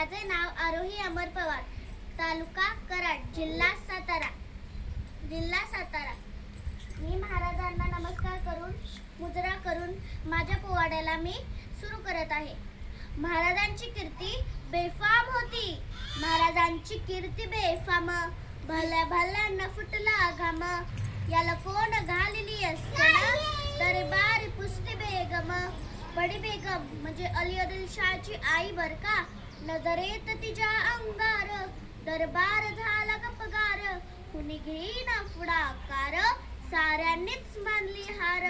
माझे नाव आरोही अमर पवार, तालुका कराड, जिल्हा सातारा. मी महाराजांना नमस्कार करून मुजरा करून माझ्या पोवाड्याला मी सुरू करत आहे. महाराजांची कीर्ती बेफाम होती, महाराजांची कीर्ती बेफाम. भल्या भल्यांना फुटला घाम, याला कोण घालिली असताना दरबारी पुसती बेगम. बडी बेगम म्हणजे अली आदिलशाहची आई बर का. नजरेत तिच्या अंगार दरबार झाला गपगार. कुणी घेईना पुढाकार, साऱ्यांनीच मानली हार.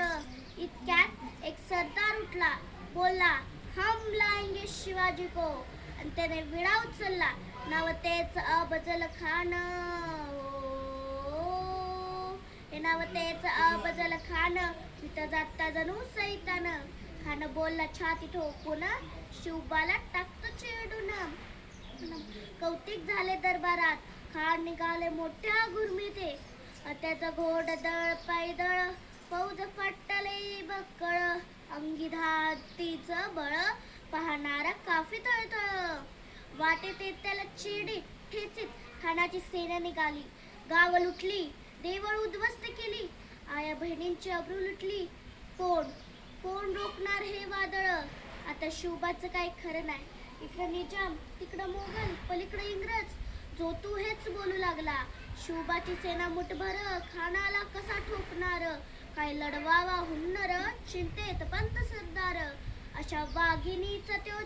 इतक्यात एक सरदार उठला, बोलला हम लाएंगे शिवाजी को. आणि त्याने विडा उचलला, नाव तेच अफजल खान. हे नाव तेच अफजल खान. तिथं जाता जणू सैतान. खान बोलला छाती ठोकून, शिवबाला टाकतो चिडून. कौतिक झाले दरबारात, खान निघाले मोठ्या गुरमीते. त्याचं घोडदळ पायदळ, फौज फाटले बक्कळ. अंगी धातीचं बळ, पाहणारा काफी तळतळ. वाटेत त्याला चिडी ठेचीत खानाची सेना निघाली. गाव लुटली, देवळ उद्ध्वस्त केली. आया बहिणींची अब्रू लुटली. कोण रोखणार हे वादळ. आता शिवबाचं काही खरं नाही. इकडं निजाम, तिकडं मोगल, पलीकडं इंग्रज. जो तू हेच बोलू लागला. शिवबाची सेना मुठभर, खानाला कसा ठोकणार. काय लढवावा हुन्नर, चिंतेत पंत सरदार. अशा वाघिणीचा त्यो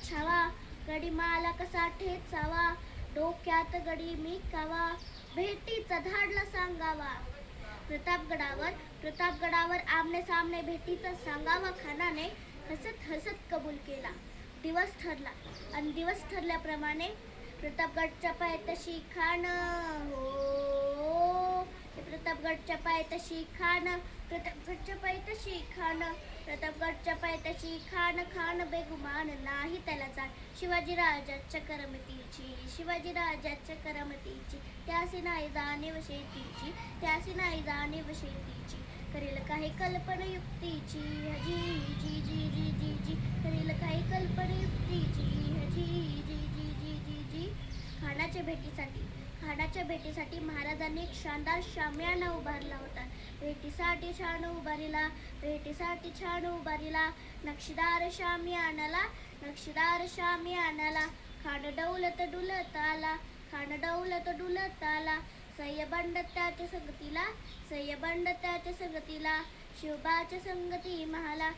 छावा. गडीमाला कसा ठेचावा, डोक्यात गडी मी कावा. भेटीचा धाडला सांगावा. प्रतापगडावर आमने सामने भेटीचा सांगावा. खानाने हसत हसत कबूल केला. दिवस ठरला आणि दिवस ठरल्याप्रमाणे प्रतापगडच्या पायथ्याशी खान. प्रतापगडच्या पायथ्याशी खान बेगुमान नाही त्याला जाण. शिवाजी राजाच्या करमतीची त्यासी नाही जाणीव शेतीची. करील काही कल्पना युक्तीची करील काही कल्पना युक्तीची खानाच्या भेटीसाठी महाराजांनी एक शानदार शामियाना उभारला होता. भेटीसाठी छान उभारिला नक्षीदार शामियानाला. खान डौलत डुलत आला. सय्यबंड त्याच्या संगतीला. शिवबाच्या संगती महाला.